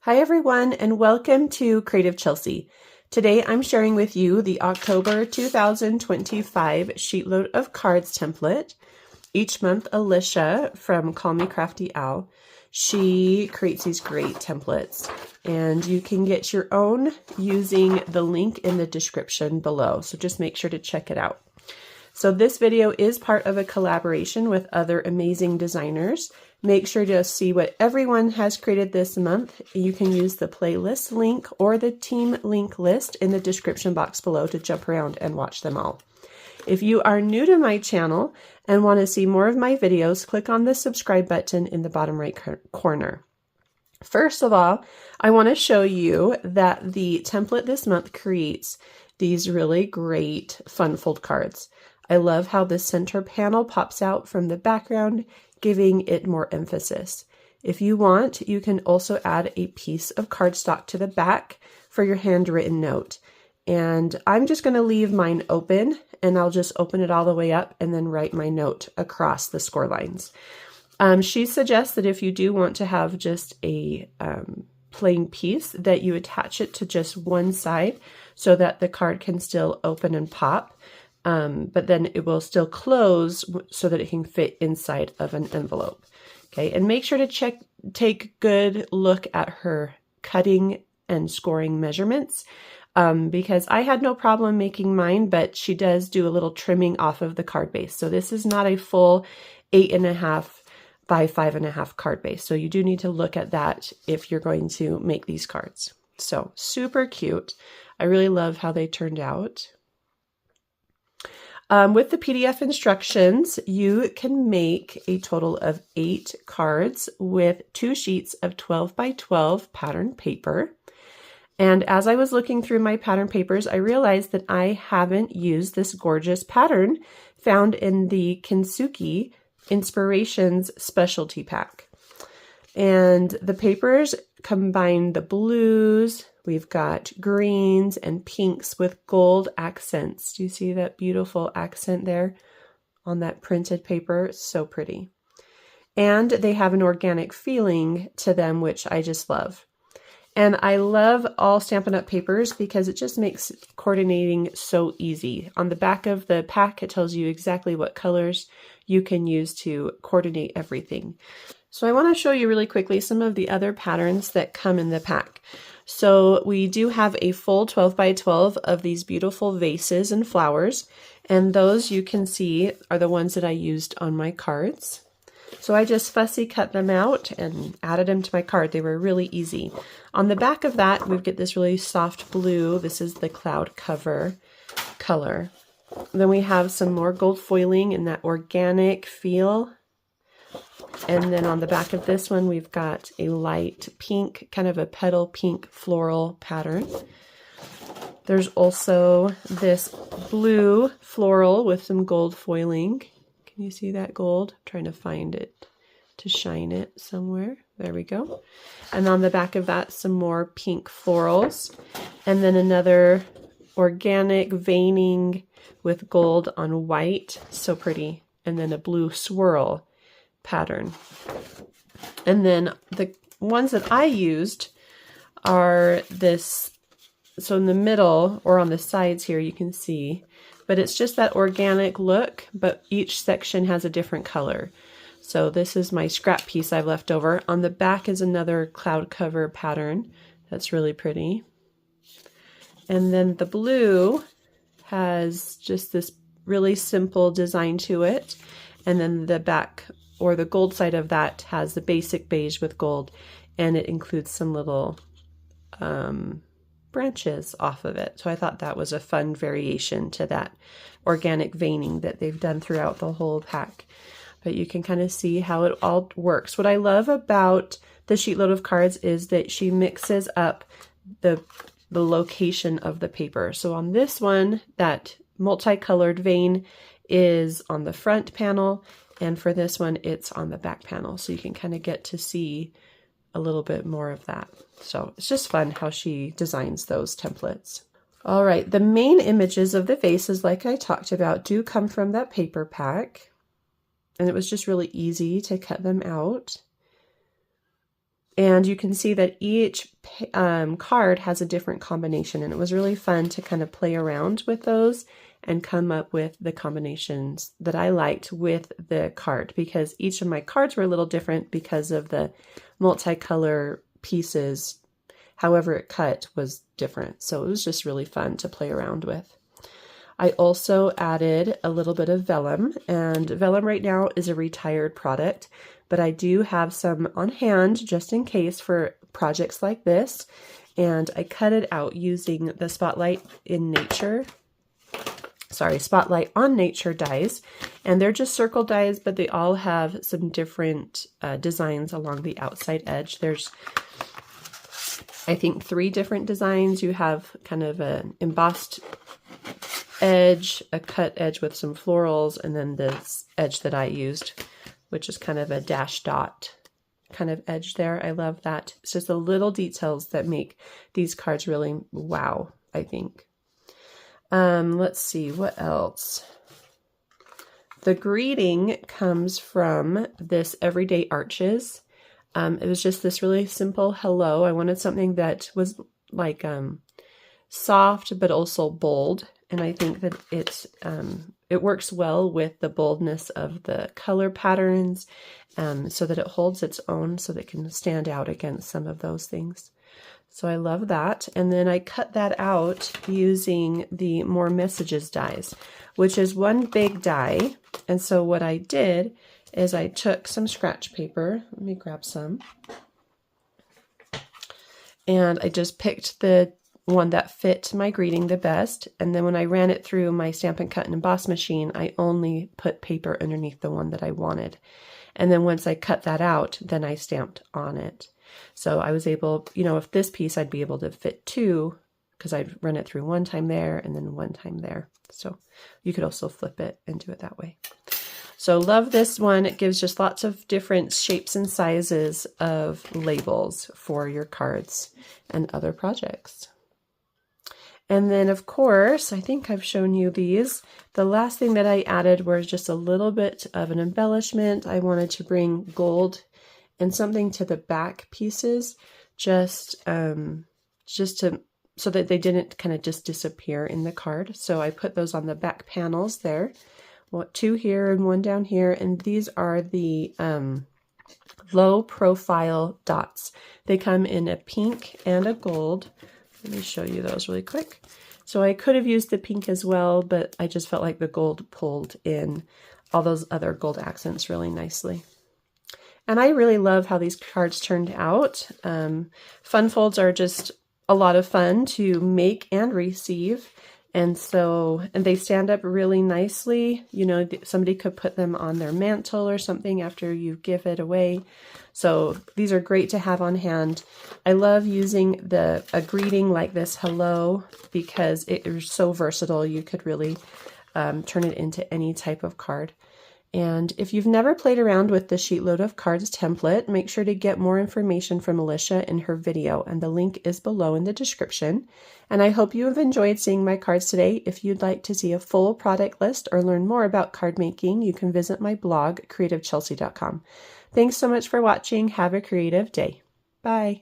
Hi everyone, and welcome to Creative Chelsey. Today I'm sharing with you the October 2025 SheetLoad of Cards template. Each month, Alicia from Call Me Crafty Owl, she creates these great templates, and you can get your own using the link in the description below. So just make sure to check it out. So this video is part of a collaboration with other amazing designers. Make sure to see what everyone has created this month. You can use the playlist link or the team link list in the description box below to jump around and watch them all. If you are new to my channel and want to see more of my videos, click on the subscribe button in the bottom right corner. First of all, I want to show you that the template this month creates these really great fun fold cards. I love how the center panel pops out from the background, giving it more emphasis. If you want, you can also add a piece of cardstock to the back for your handwritten note. And I'm just going to leave mine open, and I'll just open it all the way up and then write my note across the score lines. She suggests that if you do want to have just a plain piece, that you attach it to just one side so that the card can still open and pop. But then it will still close so that it can fit inside of an envelope. Okay, and make sure to take a good look at her cutting and scoring measurements, because I had no problem making mine, but she does do a little trimming off of the card base. So this is not a full 8.5 by 5.5 card base. So you do need to look at that if you're going to make these cards. So super cute. I really love how they turned out. With the PDF instructions, you can make a total of 8 cards with 2 sheets of 12 by 12 pattern paper. And as I was looking through my pattern papers, I realized that I haven't used this gorgeous pattern found in the Kintsugi Inspirations Specialty Pack. And the papers combine the blues. We've got greens and pinks with gold accents. Do you see that beautiful accent there on that printed paper? So pretty. And they have an organic feeling to them, which I just love. And I love all Stampin' Up! Papers because it just makes coordinating so easy. On the back of the pack, it tells you exactly what colors you can use to coordinate everything. So I want to show you really quickly some of the other patterns that come in the pack. So we do have a full 12 by 12 of these beautiful vases and flowers, and those you can see are the ones that I used on my cards. So I just fussy cut them out and added them to my card. They were really easy. On the back of that, we get this really soft blue. This is the cloud cover color. Then we have some more gold foiling in that organic feel. And then on the back of this one, we've got a light pink, kind of a petal pink floral pattern. There's also this blue floral with some gold foiling. Can you see that gold? I'm trying to find it to shine it somewhere. There we go. And on the back of that, some more pink florals. And then another organic veining with gold on white. So pretty. And then a blue swirl pattern. And then the ones that I used are this, so in the middle or on the sides here you can see, but it's just that organic look, but each section has a different color. So this is my scrap piece I've left over. On the back is another cloud cover pattern that's really pretty. And then the blue has just this really simple design to it. And then the back or the gold side of that has the basic beige with gold, and it includes some little branches off of it. So I thought that was a fun variation to that organic veining that they've done throughout the whole pack. But you can kind of see how it all works. What I love about the SheetLoad of cards is that she mixes up the location of the paper. So on this one, that multicolored vein is on the front panel, and for this one, it's on the back panel. So you can kind of get to see a little bit more of that. So it's just fun how she designs those templates. All right, the main images of the vases, like I talked about, do come from that paper pack. And it was just really easy to cut them out. And you can see that each card has a different combination, and it was really fun to kind of play around with those and come up with the combinations that I liked with the card, because each of my cards were a little different because of the multicolor pieces. However it cut was different, so it was just really fun to play around with. I also added a little bit of vellum, and vellum right now is a retired product, but I do have some on hand just in case for projects like this, and I cut it out using the Spotlight on Nature dies, and they're just circle dies, but they all have some different designs along the outside edge. There's, I think, 3 different designs. You have kind of an embossed edge, a cut edge with some florals, and then this edge that I used, which is kind of a dash dot kind of edge there. I love that. It's just the little details that make these cards really wow, I think. Let's see, what else? The greeting comes from this Everyday Arches. It was just this really simple hello. I wanted something that was like soft but also bold, and I think that it works well with the boldness of the color patterns, so that it holds its own, so that it can stand out against some of those things. So I love that. And then I cut that out using the More Messages dies, which is one big die. And so what I did is I took some scratch paper. Let me grab some. And I just picked the one that fit my greeting the best. And then when I ran it through my Stampin' Cut and Emboss machine, I only put paper underneath the one that I wanted. And then once I cut that out, then I stamped on it. So I was able, you know, if this piece, I'd be able to fit 2, because I'd run it through one time there and then one time there. So you could also flip it and do it that way. So love this one. It gives just lots of different shapes and sizes of labels for your cards and other projects. And then, of course, I think I've shown you these. The last thing that I added was just a little bit of an embellishment. I wanted to bring gold and something to the back pieces, just so that they didn't kind of just disappear in the card. So I put those on the back panels there. Well, 2 here and 1 down here, and these are the low profile dots. They come in a pink and a gold. Let me show you those really quick. So I could have used the pink as well, but I just felt like the gold pulled in all those other gold accents really nicely. And I really love how these cards turned out. Fun folds are just a lot of fun to make and receive. And they stand up really nicely. You know, somebody could put them on their mantle or something after you give it away. So these are great to have on hand. I love using a greeting like this, hello, because it is so versatile. You could really turn it into any type of card. And if you've never played around with the SheetLoad of Cards template, make sure to get more information from Alicia in her video, and the link is below in the description. And I hope you have enjoyed seeing my cards today. If you'd like to see a full product list or learn more about card making, you can visit my blog, creativechelsey.com. Thanks so much for watching. Have a creative day. Bye.